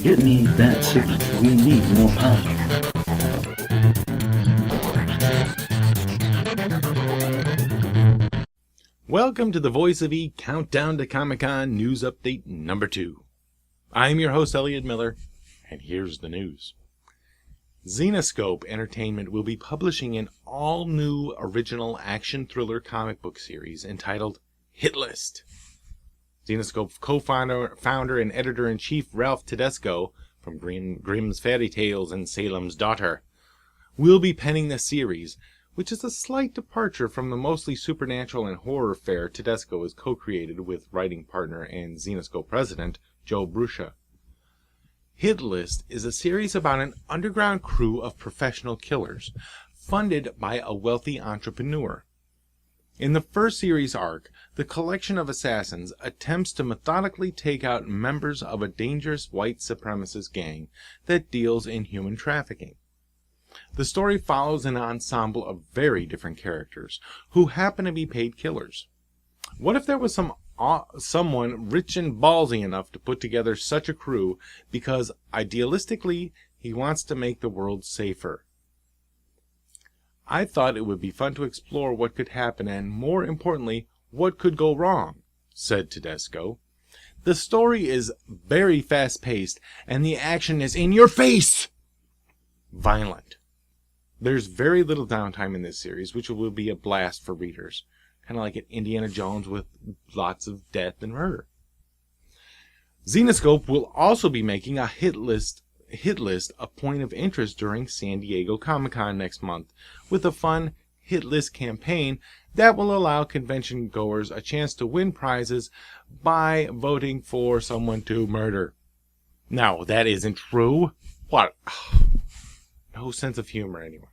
Get me that signal. We need more power. Welcome to the Voice of E Countdown to Comic-Con News Update number 2. I'm your host, Elliot Miller, and here's the news. Zenescope Entertainment will be publishing an all-new original action thriller comic book series entitled Hit List. Zenescope co-founder and editor-in-chief Ralph Tedesco, from Grimm's Fairy Tales and Salem's Daughter, will be penning the series, which is a slight departure from the mostly supernatural and horror fare Tedesco has co-created with writing partner and Zenescope president Joe Bruscia. Hit List is a series about an underground crew of professional killers, funded by a wealthy entrepreneur. In the first series arc, the collection of assassins attempts to methodically take out members of a dangerous white supremacist gang that deals in human trafficking. The story follows an ensemble of very different characters who happen to be paid killers. What if there was someone rich and ballsy enough to put together such a crew because, idealistically, he wants to make the world safer? I thought it would be fun to explore what could happen and, more importantly, what could go wrong, said Tedesco. The story is very fast-paced, and the action is in your face! Violent. There's very little downtime in this series, which will be a blast for readers. Kind of like an Indiana Jones with lots of death and murder. Zenescope will also be making a hit list a point of interest during San Diego Comic-Con next month, with a fun hit list campaign that will allow convention goers a chance to win prizes by voting for someone to murder. No, that isn't true. What? No sense of humor anyway.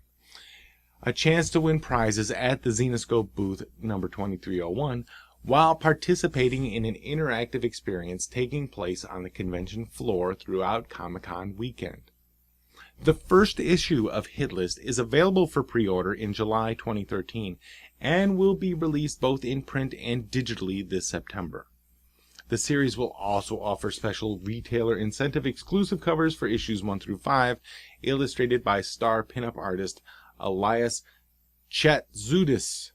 A chance to win prizes at the Zenescope booth number 2301 while participating in an interactive experience taking place on the convention floor throughout Comic-Con weekend. The first issue of Hit List is available for pre-order in July 2013 and will be released both in print and digitally this September. The series will also offer special retailer incentive exclusive covers for issues 1 through 5, illustrated by star pinup artist Elias Chatzoudis.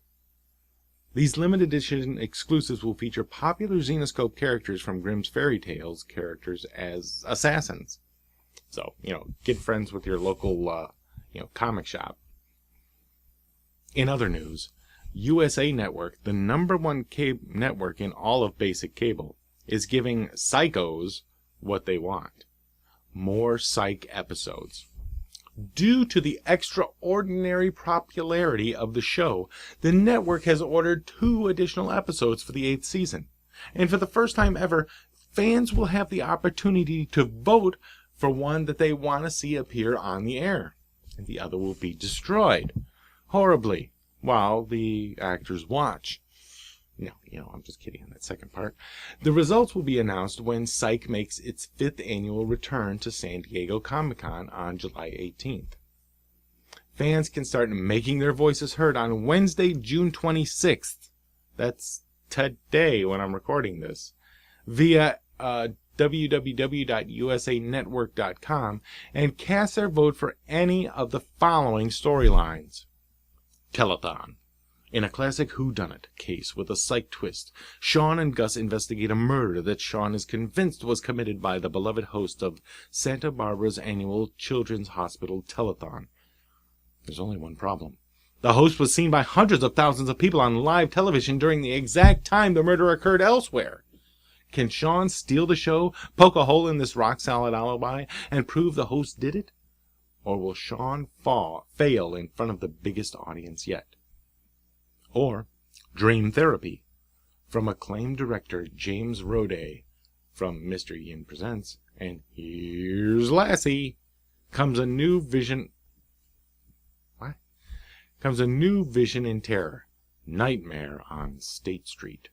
These limited edition exclusives will feature popular Zenescope characters from Grimm's Fairy Tales characters as assassins. So, get friends with your local, comic shop. In other news, USA Network, the #1 network in all of basic cable, is giving psychos what they want. More Psych episodes. Due to the extraordinary popularity of the show, the network has ordered 2 additional episodes for the 8th season. And for the first time ever, fans will have the opportunity to vote for one that they want to see appear on the air. And the other will be destroyed horribly while the actors watch. No, I'm just kidding on that second part. The results will be announced when Psych makes its 5th annual return to San Diego Comic-Con on July 18th. Fans can start making their voices heard on Wednesday, June 26th. That's today when I'm recording this. Via www.usanetwork.com and cast their vote for any of the following storylines. Telethon. In a classic whodunit case with a psych twist, Sean and Gus investigate a murder that Sean is convinced was committed by the beloved host of Santa Barbara's annual Children's Hospital Telethon. There's only one problem. The host was seen by hundreds of thousands of people on live television during the exact time the murder occurred elsewhere. Can Sean steal the show, poke a hole in this rock-solid alibi, and prove the host did it? Or will Sean fail in front of the biggest audience yet? Or Dream Therapy, from acclaimed director James Roday, from Mr. Ian Presents, and Here's Lassie, comes a new vision in terror, Nightmare on State Street.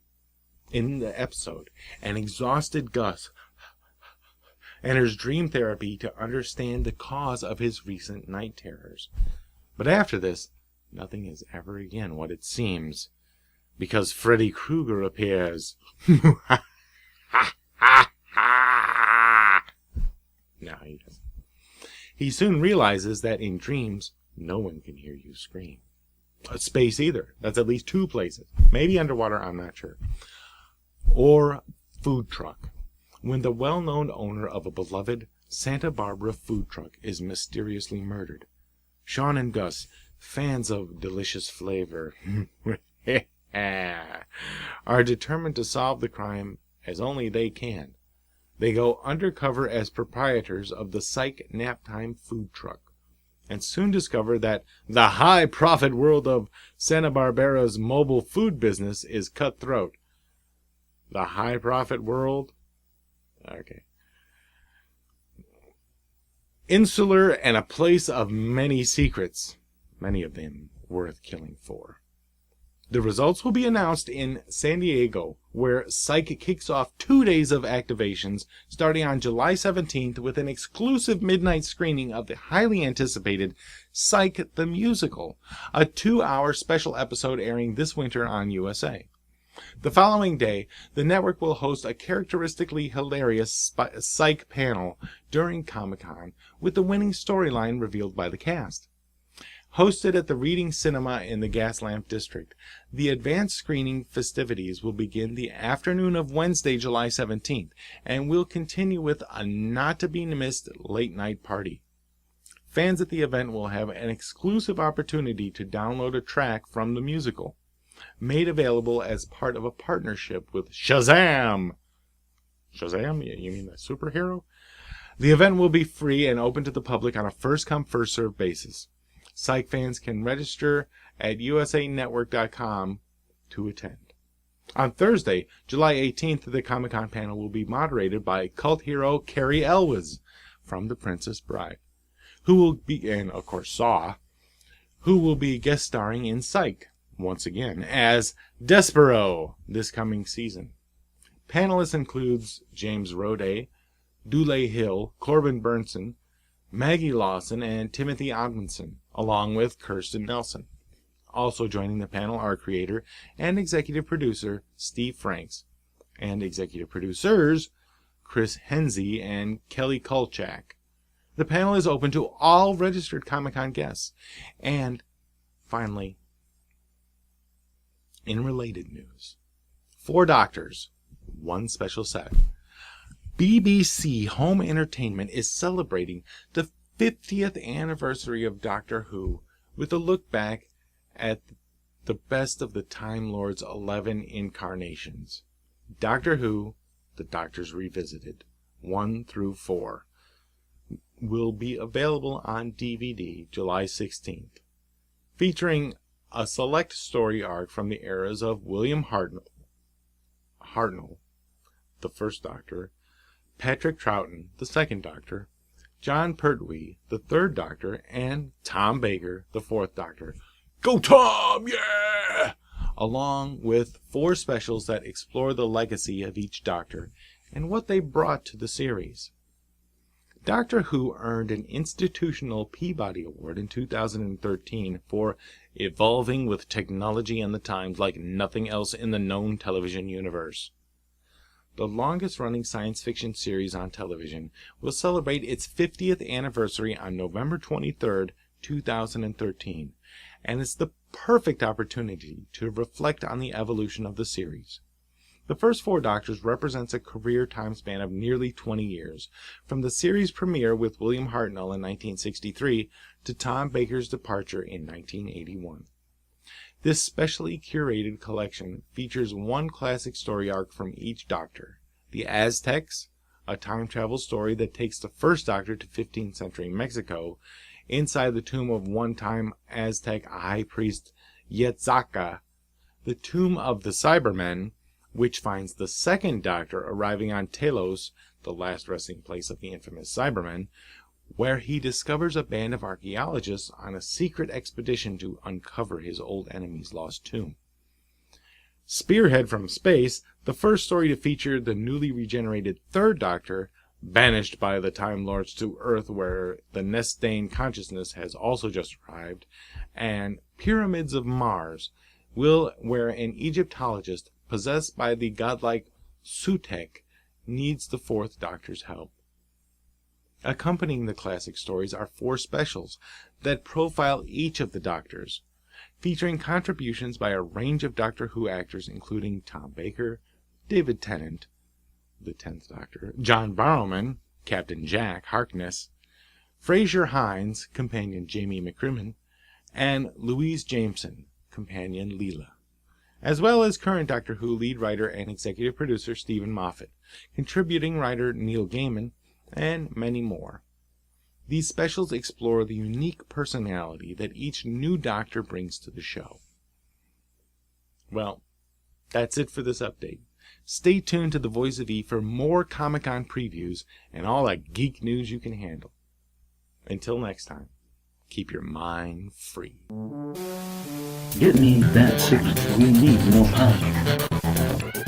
In the episode, an exhausted Gus enters dream therapy to understand the cause of his recent night terrors. But after this, nothing is ever again what it seems, because Freddy Krueger appears. He soon realizes that in dreams, no one can hear you scream. Space either. That's at least 2 places. Maybe underwater, I'm not sure. Or food truck. When the well-known owner of a beloved Santa Barbara food truck is mysteriously murdered, Sean and Gus, fans of delicious flavor, are determined to solve the crime as only they can. They go undercover as proprietors of the Psych Naptime food truck, and soon discover that the high-profit world of Santa Barbara's mobile food business is cutthroat. The high-profit world? Okay. Insular and a place of many secrets, many of them worth killing for. The results will be announced in San Diego, where Psych kicks off 2 days of activations, starting on July 17th with an exclusive midnight screening of the highly anticipated Psych the Musical, a 2-hour special episode airing this winter on USA. The following day, the network will host a characteristically hilarious Psych panel during Comic-Con, with the winning storyline revealed by the cast. Hosted at the Reading Cinema in the Gaslamp District, the advanced screening festivities will begin the afternoon of Wednesday, July 17th, and will continue with a not-to-be-missed late-night party. Fans at the event will have an exclusive opportunity to download a track from the musical, made available as part of a partnership with Shazam! Shazam? You mean the superhero? The event will be free and open to the public on a first-come, first-served basis. Psych fans can register at usanetwork.com to attend. On Thursday, July 18th, the Comic-Con panel will be moderated by cult hero Carrie Elwes from The Princess Bride, who will be, and of course Saw, who will be guest starring in Psych, once again, as Despero this coming season. Panelists includes James Roday, Dule Hill, Corbin Burnson, Maggie Lawson, and Timothy Ogmanson, along with Kirsten Nelson. Also joining the panel are creator and executive producer Steve Franks, and executive producers Chris Hensey and Kelly Kolchak. The panel is open to all registered Comic-Con guests. And finally, in related news, 4 Doctors, 1 special set. BBC Home Entertainment is celebrating the 50th anniversary of Doctor Who with a look back at the best of the Time Lord's 11 incarnations. Doctor Who, The Doctors Revisited, 1 through 4, will be available on DVD July 16th, featuring a select story arc from the eras of William Hartnell, the first Doctor, Patrick Troughton, the second Doctor, John Pertwee, the third Doctor, and Tom Baker, the fourth Doctor. Go Tom, yeah! Along with 4 specials that explore the legacy of each Doctor and what they brought to the series. Doctor Who earned an institutional Peabody Award in 2013 for evolving with technology and the times like nothing else in the known television universe. The longest-running science fiction series on television will celebrate its 50th anniversary on November 23, 2013, and it's the perfect opportunity to reflect on the evolution of the series. The first 4 Doctors represents a career time span of nearly 20 years, from the series premiere with William Hartnell in 1963 to Tom Baker's departure in 1981. This specially curated collection features 1 classic story arc from each Doctor: The Aztecs, a time travel story that takes the first Doctor to 15th century Mexico, inside the tomb of one-time Aztec high priest Yetzaka; The Tomb of the Cybermen, which finds the second Doctor arriving on Telos, the last resting place of the infamous Cybermen, where he discovers a band of archaeologists on a secret expedition to uncover his old enemy's lost tomb. Spearhead from Space, the first story to feature the newly regenerated third Doctor, banished by the Time Lords to Earth where the Nestane consciousness has also just arrived, and Pyramids of Mars, where an Egyptologist possessed by the godlike Sutekh needs the 4th Doctor's help. Accompanying the classic stories are 4 specials that profile each of the Doctors, featuring contributions by a range of Doctor Who actors including Tom Baker, David Tennant, the 10th Doctor, John Barrowman, Captain Jack Harkness, Fraser Hines, Companion Jamie McCrimmon, and Louise Jameson, Companion Leela, as well as current Doctor Who lead writer and executive producer Stephen Moffat, contributing writer Neil Gaiman, and many more. These specials explore the unique personality that each new Doctor brings to the show. Well, that's it for this update. Stay tuned to The Voice of E for more Comic-Con previews and all the geek news you can handle. Until next time, keep your mind free. Get me that chicken. We need more power.